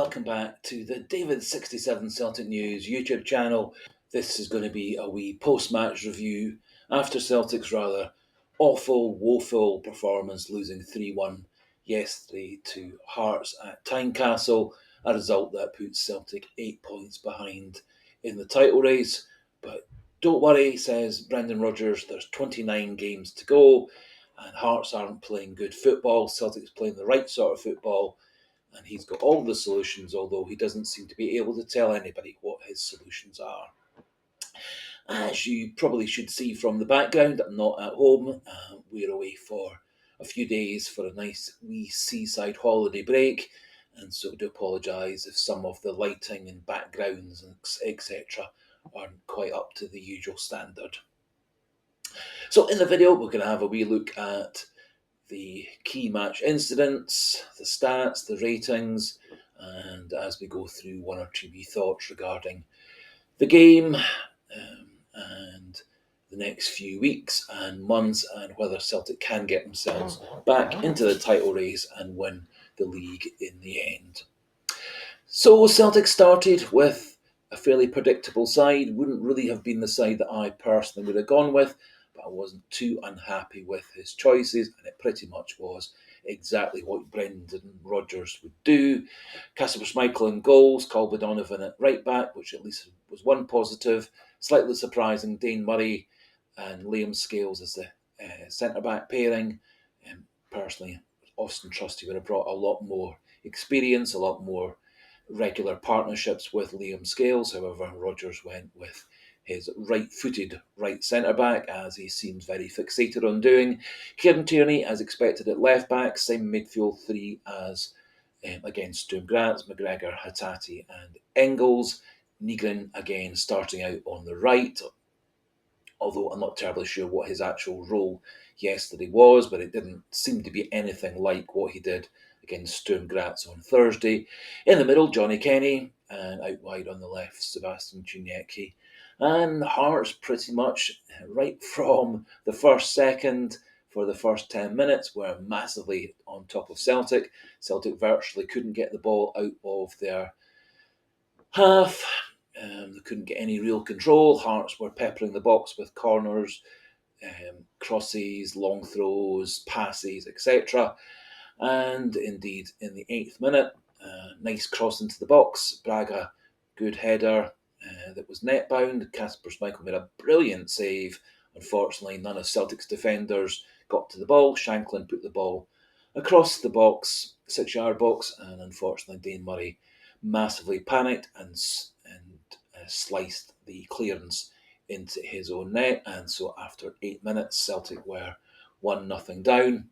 welcome back to the David67 Celtic News YouTube channel. This is going to be a wee post-match review after Celtic's rather awful, woeful performance, losing 3-1 yesterday to Hearts at Tynecastle, a result that puts Celtic 8 points behind in the title race. But don't worry, says Brendan Rodgers, there's 29 games to go, and Hearts aren't playing good football. Celtic's playing the right sort of football, and he's got all the solutions, although he doesn't seem to be able to tell anybody what his solutions are. As you probably should see from the background, I'm not at home. We're away for a few days for a nice wee seaside holiday break, and so I do apologise if some of the lighting and backgrounds and etc. aren't quite up to the usual standard. So in the video, we're going to have a wee look at the key match incidents, the stats, the ratings, and as we go through, one or two wee thoughts regarding the game and the next few weeks and months, and whether Celtic can get themselves back into the title race and win the league in the end. So Celtic started with a fairly predictable side. Wouldn't really have been the side that I personally would have gone with, but I wasn't too unhappy with his choices, and it pretty much was exactly what Brendan Rodgers would do. Kasper Schmeichel in goals, Colby Donovan at right back, which at least was one positive. Slightly surprising, Dane Murray and Liam Scales as the centre-back pairing. Personally, Austin Trusty would have brought a lot more experience, a lot more regular partnerships with Liam Scales. However, Rodgers went with his right-footed right centre-back, as he seems very fixated on doing. Kieran Tierney, as expected, at left-back. Same midfield three as against Sturm Graz, McGregor, Hatate and Engels. Nygren, again, starting out on the right, although I'm not terribly sure what his actual role yesterday was, but it didn't seem to be anything like what he did against Sturm Graz on Thursday. In the middle, Johnny Kenny, and out wide on the left, Sebastian Ciuniecki. And Hearts pretty much right from the first second for the first 10 minutes were massively on top of Celtic. Celtic virtually couldn't get the ball out of their half. They couldn't get any real control. Hearts were peppering the box with corners, crosses, long throws, passes, etc. And indeed, in the 8th minute, nice cross into the box. Braga, good header that was net bound. Kasper Schmeichel made a brilliant save. Unfortunately, none of Celtic's defenders got to the ball. Shanklin put the ball across the box, 6-yard box, and unfortunately, Dane Murray massively panicked and sliced the clearance into his own net. And so after 8 minutes, Celtic were 1-0 down.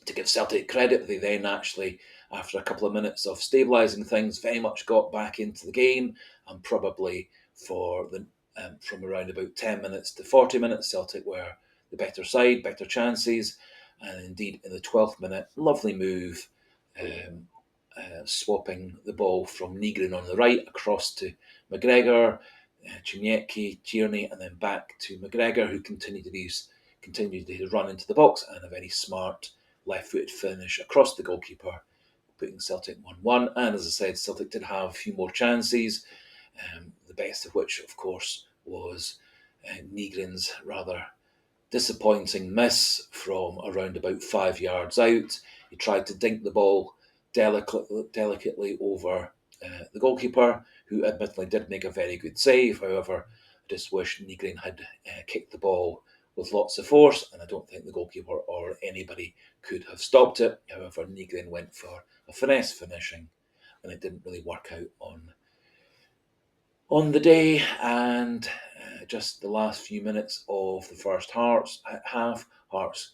To give Celtic credit, they then actually, after a couple of minutes of stabilising things, very much got back into the game, and probably for the from around about 10 minutes to 40 minutes, Celtic were the better side, better chances, and indeed in the 12th minute, lovely move, swapping the ball from Nygren on the right across to McGregor, Ciuniecki, Tierney, and then back to McGregor, who continued to run into the box, and a very smart left-footed finish across the goalkeeper, putting Celtic 1-1. And as I said, Celtic did have a few more chances, the best of which, of course, was Nygren's rather disappointing miss from around about 5 yards out. He tried to dink the ball delicately over the goalkeeper, who admittedly did make a very good save. However, I just wish Nygren had kicked the ball with lots of force, and I don't think the goalkeeper or anybody could have stopped it. However, Nygren went for a finesse finishing, and it didn't really work out on the day. And just the last few minutes of the first half, Hearts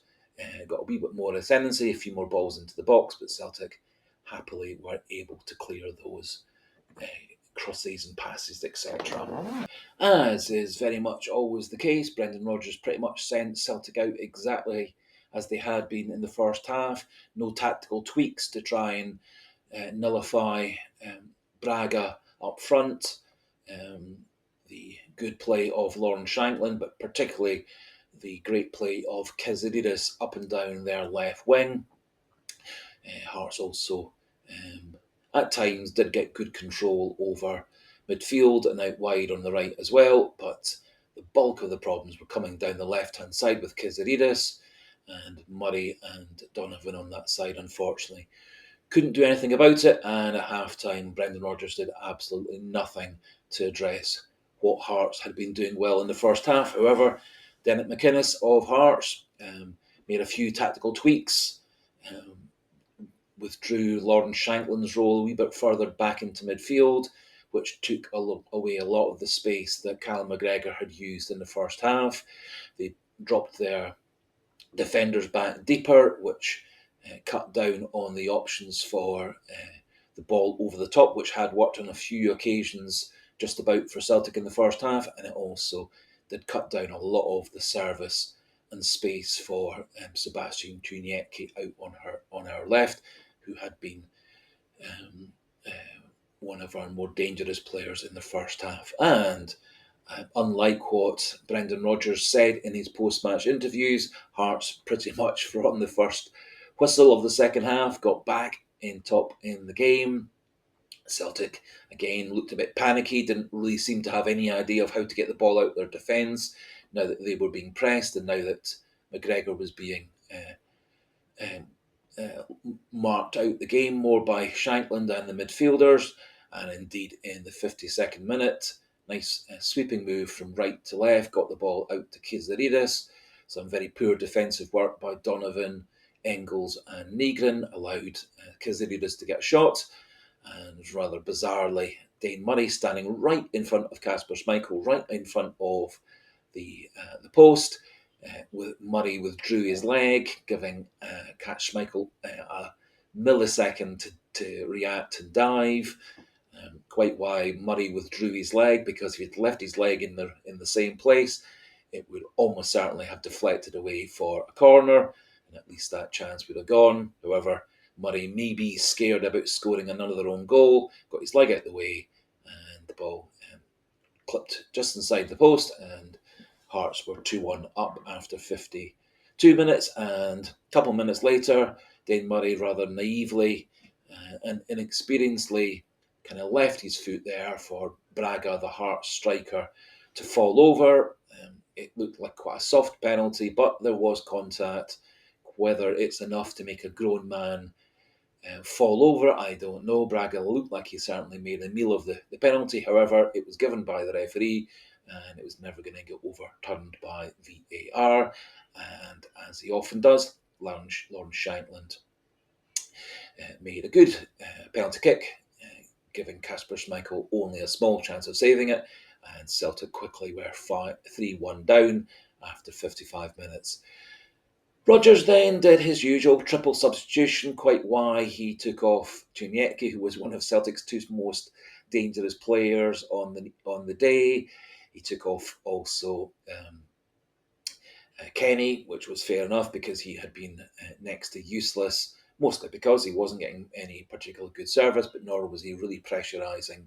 got a wee bit more ascendancy, a few more balls into the box, but Celtic happily were able to clear those crosses and passes, etc. As is very much always the case, Brendan Rodgers pretty much sent Celtic out exactly as they had been in the first half. No tactical tweaks to try and nullify Braga up front. The good play of Lawrence Shanklin, but particularly the great play of Kazididis up and down their left wing. Hearts also at times did get good control over midfield and out wide on the right as well, but the bulk of the problems were coming down the left-hand side with Kizaridis, and Murray and Donovan on that side, unfortunately, couldn't do anything about it. And at half-time, Brendan Rodgers did absolutely nothing to address what Hearts had been doing well in the first half. However, Dennis McInnes of Hearts made a few tactical tweaks, withdrew Lawrence Shankland's role a wee bit further back into midfield, which took away a lot of the space that Callum McGregor had used in the first half. They dropped their defenders back deeper, which cut down on the options for the ball over the top, which had worked on a few occasions just about for Celtic in the first half, and it also did cut down a lot of the service and space for Sebastian Tuniecki out on our left, who had been um, uh, one of our more dangerous players in the first half. And unlike what Brendan Rodgers said in his post-match interviews, Hearts pretty much from the first whistle of the second half got back in top in the game. Celtic, again, looked a bit panicky, didn't really seem to have any idea of how to get the ball out their defence now that they were being pressed and now that McGregor was being um, marked out the game more by Shankland and the midfielders. And indeed, in the 52nd minute, nice sweeping move from right to left, got the ball out to Kizaridis. Some very poor defensive work by Donovan, Engels, and Negrin allowed Kizaridis to get a shot. And rather bizarrely, Dane Murray standing right in front of Kasper Schmeichel, right in front of the post. Murray withdrew his leg, giving Schmeichel a millisecond to react and dive. Quite why Murray withdrew his leg, because if he'd left his leg in the same place, it would almost certainly have deflected away for a corner, and at least that chance would have gone. However, Murray, maybe scared about scoring another own goal, got his leg out the way, and the ball clipped just inside the post, and Hearts were 2-1 up after 52 minutes. And a couple of minutes later, Dane Murray rather naively and inexperiencedly kind of left his foot there for Braga, the Hearts striker, to fall over. It looked like quite a soft penalty, but there was contact. Whether it's enough to make a grown man fall over, I don't know. Braga looked like he certainly made a meal of the penalty. However, it was given by the referee and it was never going to get overturned by VAR. And as he often does, Lawrence Shankland made a good penalty kick, giving Kasper Schmeichel only a small chance of saving it. And Celtic quickly were 3-1 down after 55 minutes. Rodgers then did his usual triple substitution, quite why he took off Tuniecki, who was one of Celtic's two most dangerous players on the day. He took off also Kenny, which was fair enough because he had been next to useless, mostly because he wasn't getting any particular good service, but nor was he really pressurising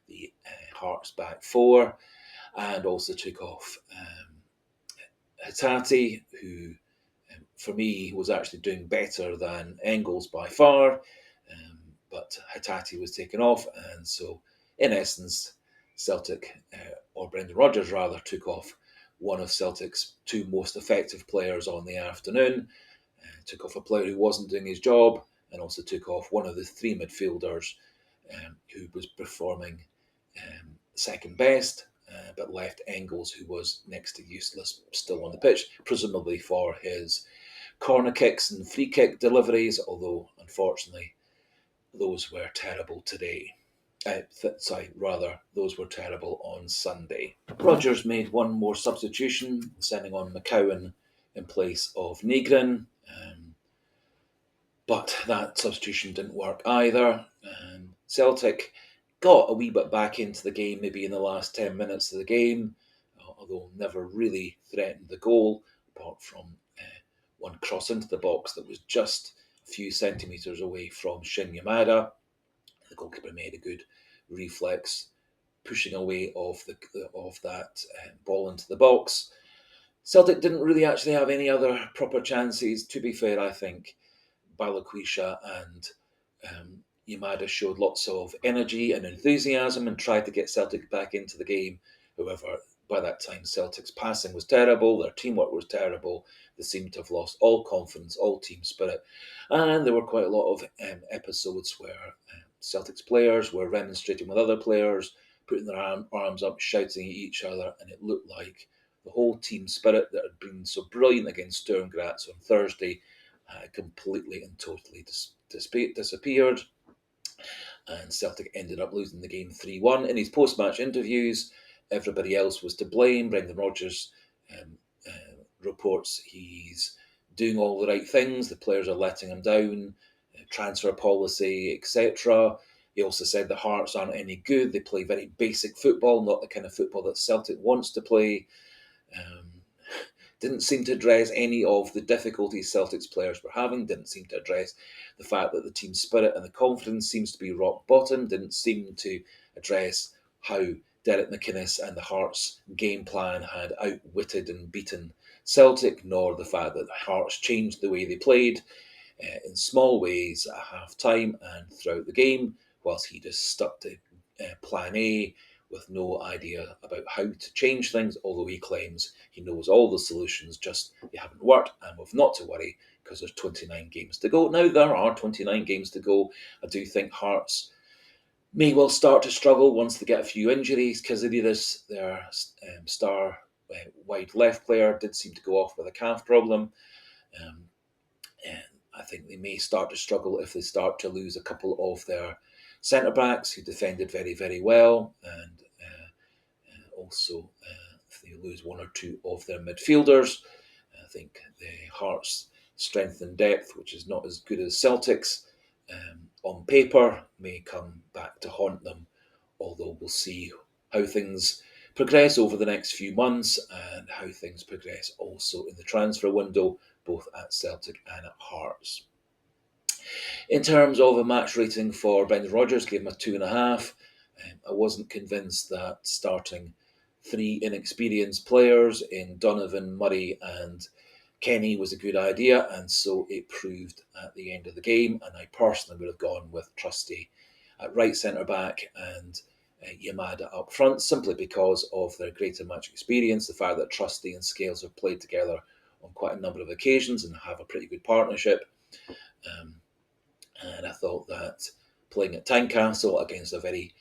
the Hearts back four. And also took off Hatate, who for me was actually doing better than Engels by far, but Hatate was taken off, and so in essence, Celtic, or Brendan Rodgers rather, took off one of Celtic's two most effective players on the afternoon, took off a player who wasn't doing his job, and also took off one of the three midfielders who was performing second best, but left Engels, who was next to useless, still on the pitch, presumably for his corner kicks and free kick deliveries, although unfortunately those were terrible today. Those were terrible on Sunday. Rodgers made one more substitution, sending on McCowan in place of Negrin, but that substitution didn't work either. Celtic got a wee bit back into the game, maybe in the last 10 minutes of the game, although never really threatened the goal, apart from one cross into the box that was just a few centimetres away from Shin Yamada. The goalkeeper made a good reflex, pushing away of that ball into the box. Celtic didn't really actually have any other proper chances. To be fair, I think Balaquisha and Yamada showed lots of energy and enthusiasm and tried to get Celtic back into the game. However, by that time, Celtic's passing was terrible, their teamwork was terrible, they seemed to have lost all confidence, all team spirit, and there were quite a lot of episodes where Celtic's players were remonstrating with other players, putting their arms up, shouting at each other, and it looked like the whole team spirit that had been so brilliant against Sturm Graz on Thursday completely and totally disappeared. And Celtic ended up losing the game 3-1. In his post-match interviews, everybody else was to blame. Brendan Rodgers reports he's doing all the right things, the players are letting him down, transfer policy, etc. He also said the Hearts aren't any good, they play very basic football, not the kind of football that Celtic wants to play. Um, didn't seem to address any of the difficulties Celtic's players were having, didn't seem to address the fact that the team spirit and the confidence seems to be rock bottom, didn't seem to address how Derek McInnes and the Hearts game plan had outwitted and beaten Celtic, nor the fact that the Hearts changed the way they played in small ways at half time and throughout the game, whilst he just stuck to plan A with no idea about how to change things, although he claims he knows all the solutions, just they haven't worked, and we've not to worry because there's 29 games to go. Now, there are 29 games to go. I do think Hearts may well start to struggle once they get a few injuries. Kazidis, their star wide left player, did seem to go off with a calf problem. And I think they may start to struggle if they start to lose a couple of their centre backs who defended very, very well, and also if they lose one or two of their midfielders. I think the Hearts' strength and depth, which is not as good as Celtic's, on paper may come back to haunt them, although we'll see how things progress over the next few months and how things progress also in the transfer window, both at Celtic and at Hearts. In terms of a match rating for Brendan Rodgers, gave him a 2.5. I wasn't convinced that starting three inexperienced players in Donovan, Murray, and Kenny was a good idea, and so it proved at the end of the game. And I personally would have gone with Trusty at right centre back and Yamada up front, simply because of their greater match experience, the fact that Trusty and Scales have played together on quite a number of occasions and have a pretty good partnership. And I thought that playing at Tynecastle against a very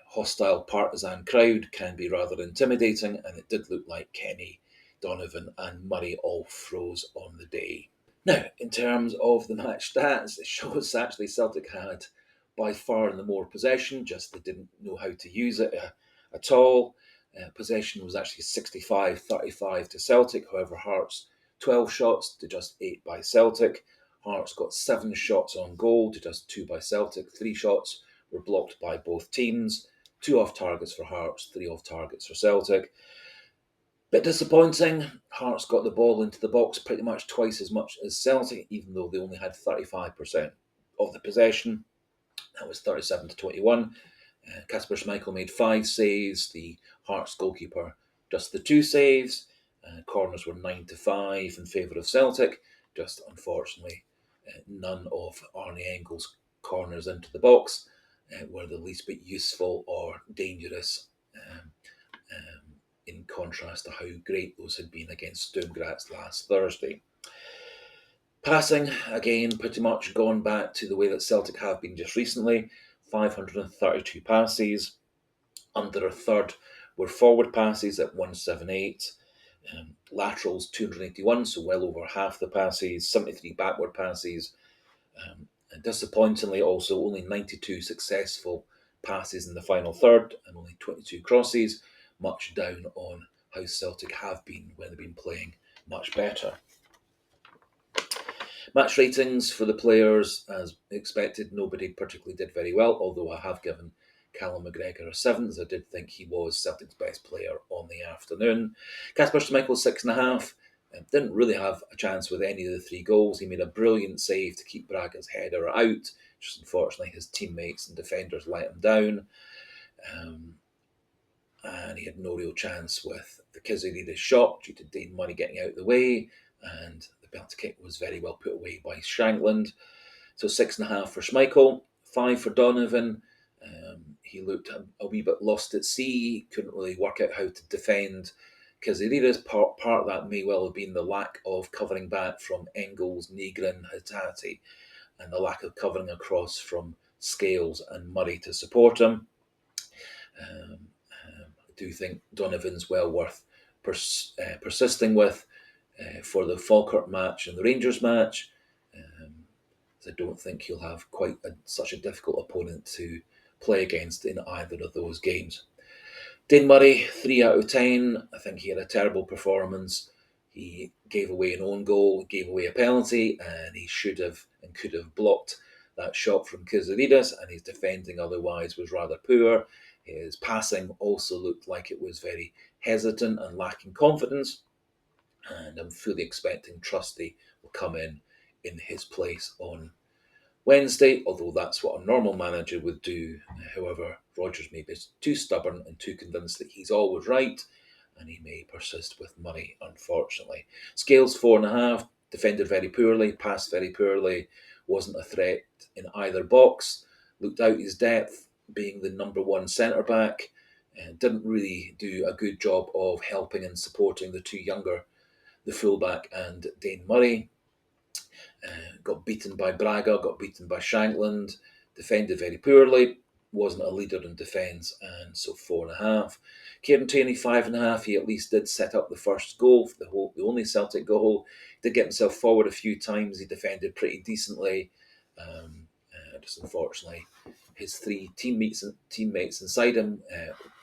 hostile partisan crowd can be rather intimidating, and it did look like Kenny, Donovan, and Murray all froze on the day. Now, in terms of the match stats, it shows actually Celtic had by far the more possession, just they didn't know how to use it at all. Possession was actually 65-35 to Celtic, however, Hearts 12 shots to just 8 by Celtic. Hearts got 7 shots on goal to just 2 by Celtic. 3 shots were blocked by both teams. 2 off targets for Hearts, 3 off targets for Celtic. Bit disappointing. Hearts got the ball into the box pretty much twice as much as Celtic, even though they only had 35% of the possession. That was 37-21. Kasper Schmeichel made 5 saves. The Hearts goalkeeper just the 2 saves. Corners were 9-5 in favour of Celtic. Just unfortunately, none of Arne Engel's corners into the box were the least bit useful or dangerous, in contrast to how great those had been against Sturm Graz last Thursday. Passing, again, pretty much gone back to the way that Celtic have been just recently. 532 passes. Under a third were forward passes at 178. Laterals 281, so well over half the passes. 73 backward passes. And disappointingly, also only 92 successful passes in the final third and only 22 crosses, much down on how Celtic have been when they've been playing much better. Match ratings for the players, as expected, nobody particularly did very well, although I have given Callum McGregor a 7, as I did think he was Celtic's best player on the afternoon. Kasper Schmeichel, 6.5. Didn't really have a chance with any of the 3 goals. He made a brilliant save to keep Braga's header out. Just unfortunately, his teammates and defenders let him down. And he had no real chance with the Kizilidis shot due to Dane Money getting out of the way. And the penalty kick was very well put away by Shankland. So 6.5 for Schmeichel. 5 for Donovan. He looked a wee bit lost at sea, couldn't really work out how to defend Kazaridas. Part of that may well have been the lack of covering back from Engels, Negrin, Hattati, and the lack of covering across from Scales and Murray to support him. I do think Donovan's well worth persisting with for the Falkirk match and the Rangers match. I don't think he'll have quite such a difficult opponent to play against in either of those games. Dane Murray, 3 out of 10. I think he had a terrible performance. He gave away an own goal, gave away a penalty, and he should have and could have blocked that shot from Kizaridas, and his defending otherwise was rather poor. His passing also looked like it was very hesitant and lacking confidence, and I'm fully expecting Trusty will come in his place on Wednesday, although that's what a normal manager would do. However, Rodgers may be too stubborn and too convinced that he's always right, and he may persist with Murray, unfortunately. Scales 4.5, defended very poorly, passed very poorly, wasn't a threat in either box, looked out his depth, being the number one centre back, and didn't really do a good job of helping and supporting the two younger, the fullback and Dane Murray. Got beaten by Braga, got beaten by Shankland, defended very poorly, wasn't a leader in defence, and so 4.5. Kieran Tierney 5.5. He at least did set up the first goal, the only Celtic goal. Did get himself forward a few times. He defended pretty decently. Just unfortunately, his three teammates inside him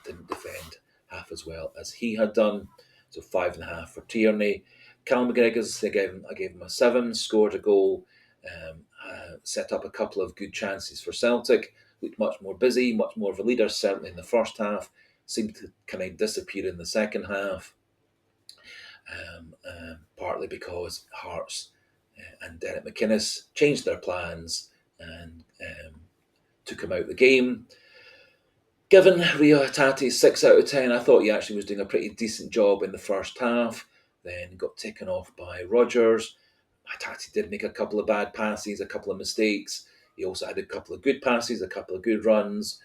didn't defend half as well as he had done. So 5.5 for Tierney. Callum McGregor's, I gave him a 7, scored a goal, set up a couple of good chances for Celtic, looked much more busy, much more of a leader, certainly in the first half, seemed to kind of disappear in the second half, partly because Hearts and Derek McInnes changed their plans and took him out of the game. Given Rio Hattati 6 out of 10, I thought he actually was doing a pretty decent job in the first half, then got taken off by Rodgers. Hattati did make a couple of bad passes, a couple of mistakes. He also had a couple of good passes, a couple of good runs,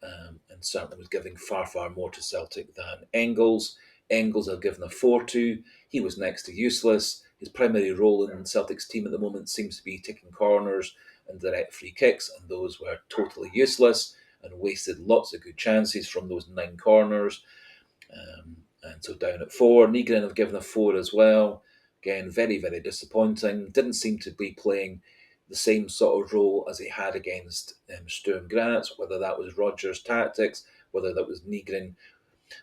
and certainly was giving far, far more to Celtic than Engels. Engels I've given a 4 to. He was next to useless. His primary role in Celtic's team at the moment seems to be taking corners and direct free kicks, and those were totally useless and wasted lots of good chances from those 9 corners. And so down at 4. Negrin have given a 4 as well. Again, very, very disappointing. Didn't seem to be playing the same sort of role as he had against Sturm Graz, whether that was Rodgers' tactics, whether that was Negrin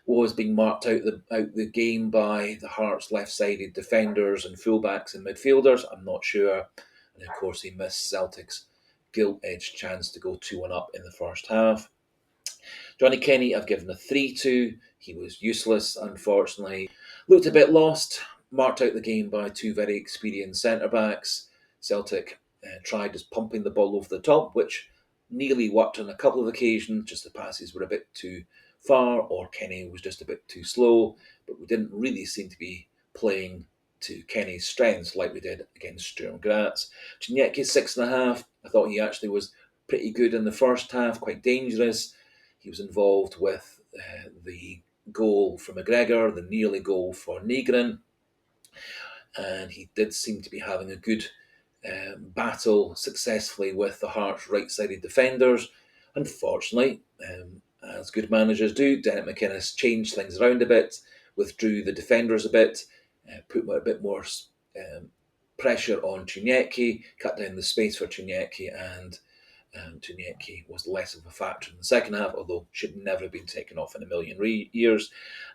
was being marked out the game by the Hearts left-sided defenders and fullbacks and midfielders. I'm not sure. And of course, he missed Celtic's gilt-edged chance to go 2-1 up in the first half. Johnny Kenny, I've given a 3 to. He was useless, unfortunately. Looked a bit lost, marked out the game by 2 very experienced centre-backs. Celtic tried just pumping the ball over the top, which nearly worked on a couple of occasions, just the passes were a bit too far, or Kenny was just a bit too slow, but we didn't really seem to be playing to Kenny's strengths like we did against Sturm Graz. Chinyeki 6.5. I thought he actually was pretty good in the first half, quite dangerous. He was involved with the goal for McGregor, the nearly goal for Negrin, and he did seem to be having a good battle successfully with the Hearts right-sided defenders. Unfortunately, as good managers do, Derek McInnes changed things around a bit, withdrew the defenders a bit, put a bit more pressure on Chinyeki, cut down the space for Chinyeki, and Chinyeki was less of a factor in the second half, although should never have been taken off in a million years.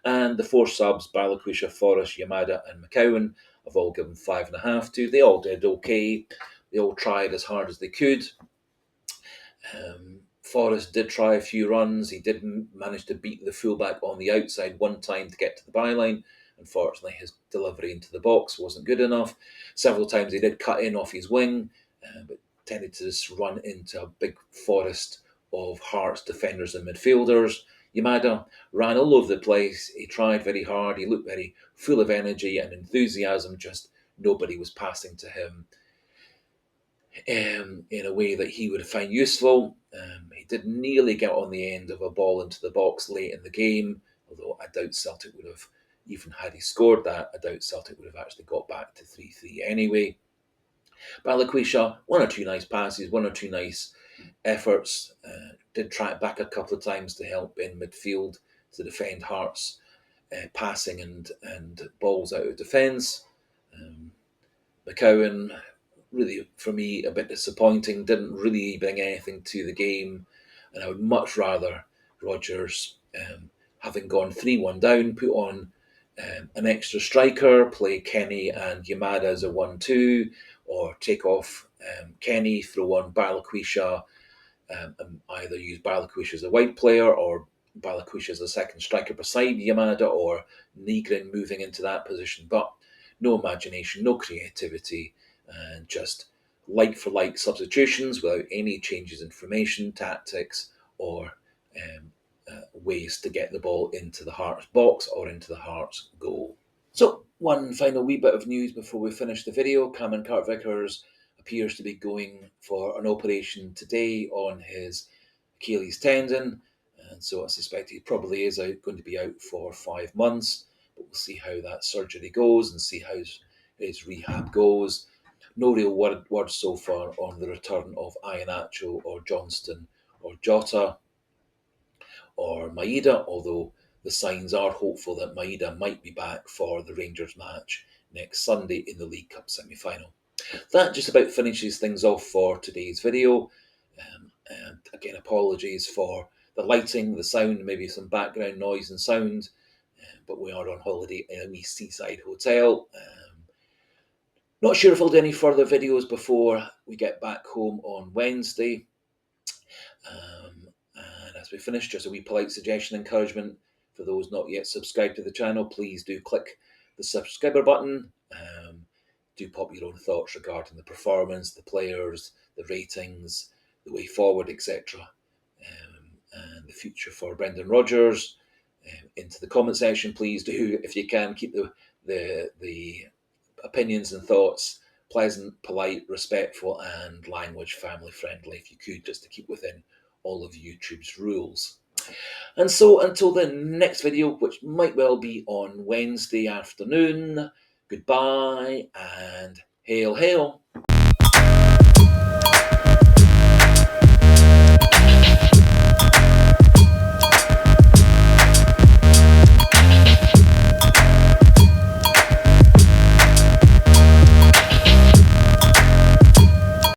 And the 4 subs, Balakusha, Forrest, Yamada and McCowan, have all given 5.5 to. They all did okay. They all tried as hard as they could. Forrest did try a few runs. He did manage to beat the fullback on the outside one time to get to the byline. Unfortunately, his delivery into the box wasn't good enough. Several times he did cut in off his wing, but tended to just run into a big forest of Hearts defenders and midfielders. Yamada ran all over the place. He tried very hard. He looked very full of energy and enthusiasm. Just nobody was passing to him. in a way that he would find useful. He did nearly get on the end of a ball into the box late in the game, although I doubt Celtic would have, even had he scored that, I doubt Celtic would have actually got back to 3-3 anyway. Balikwisha, one or two nice passes, one or two nice efforts. Did track back a couple of times to help in midfield to defend Hearts passing and balls out of defence. McCowan, really, for me, a bit disappointing. Didn't really bring anything to the game. And I would much rather Rodgers, having gone 3-1 down, put on an extra striker, play Kenny and Yamada as a 1-2, or take off Kenny, throw on Balikwisha, and either use Balikwisha as a wide player or Balikwisha as a second striker beside Yamada, or Nigrin moving into that position. But no imagination, no creativity, and just like for like substitutions without any changes in formation, tactics, or ways to get the ball into the Hearts box or into the Hearts goal. So, one final wee bit of news before we finish the video. Cameron Carter-Vickers appears to be going for an operation today on his Achilles tendon, and so I suspect he probably is going to be out for 5 months. But we'll see how that surgery goes and see how his rehab goes. No real word so far on the return of Iheanacho or Johnston or Jota or Maeda, although the signs are hopeful that Maeda might be back for the Rangers match next Sunday in the League Cup semi-final. That just about finishes things off for today's video. And again, apologies for the lighting, the sound, maybe some background noise and sound, but we are on holiday in a wee seaside hotel. Not sure if I'll do any further videos before we get back home on Wednesday. And as we finish, just a wee polite suggestion, encouragement for those not yet subscribed to the channel, please do click the subscriber button. Do pop your own thoughts regarding the performance, the players, the ratings, the way forward, etc. And the future for Brendan Rodgers into the comment section. Please do, if you can, keep the opinions and thoughts pleasant, polite, respectful, and language family friendly, if you could, just to keep within all of YouTube's rules. And so until the next video, which might well be on Wednesday afternoon, goodbye and hail, hail.